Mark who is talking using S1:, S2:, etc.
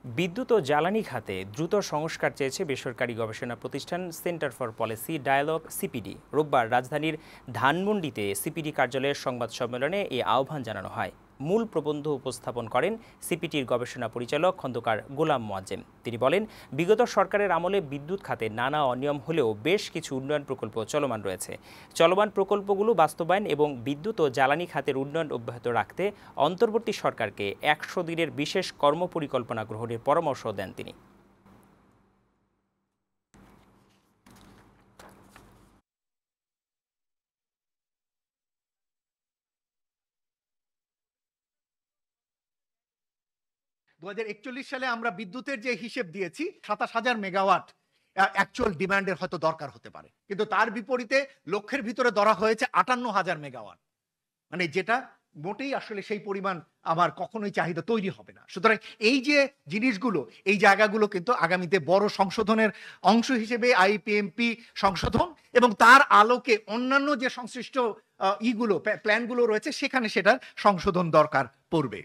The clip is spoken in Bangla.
S1: বিদ্যুৎ ও জ্বালানি খাতে দ্রুত সংস্কার চেয়েছে বেসরকারি গবেষণা প্রতিষ্ঠান centre for policy dialogue CPD. রোববার রাজধানীর ধানমন্ডিতে সিপিডি কার্যালয়ের সংবাদ সম্মেলনে এই আহ্বান জানানো হয়। মূল প্রবন্ধ উপস্থাপন করেন সিপিটির গবেষণা পরিচালক খন্দকার গোলাম মোয়াজ্জেম। তিনি বলেন, বিগত সরকারের আমলে বিদ্যুৎ খাতে নানা অনিয়ম হলেও বেশ কিছু উন্নয়ন প্রকল্প চলমান রয়েছে। চলমান প্রকল্পগুলো বাস্তবায়ন এবং বিদ্যুৎ ও জ্বালানি খাতের উন্নয়ন অব্যাহত রাখতে অন্তর্বর্তী সরকারকে ১০০ দিনের বিশেষ কর্মপরিকল্পনা গ্রহণের পরামর্শ দেন তিনি।
S2: 2041 সালে আমরা বিদ্যুতের যে হিসেব দিয়েছি ২৭,০০০ মেগাওয়াট অ্যাকচুয়াল ডিমান্ডের হয়তো দরকার হতে পারে, কিন্তু তার বিপরীতে লক্ষ্যের ভিতরে ধরা হয়েছে ৫৮,০০০ মেগাওয়াট, মানে যেটা মোটেই আসলে সেই পরিমাণ আমার কখনোই চাহিদা তৈরি হবে না। সুতরাং এই যে জিনিসগুলো, এই জায়গাগুলো কিন্তু আগামীতে বড় সংশোধনের অংশ হিসেবে আইপিএমপি সংশোধন এবং তার আলোকে অন্যান্য যে সংশ্লিষ্ট প্ল্যানগুলো রয়েছে সেখানে সেটার সংশোধন দরকার পড়বে।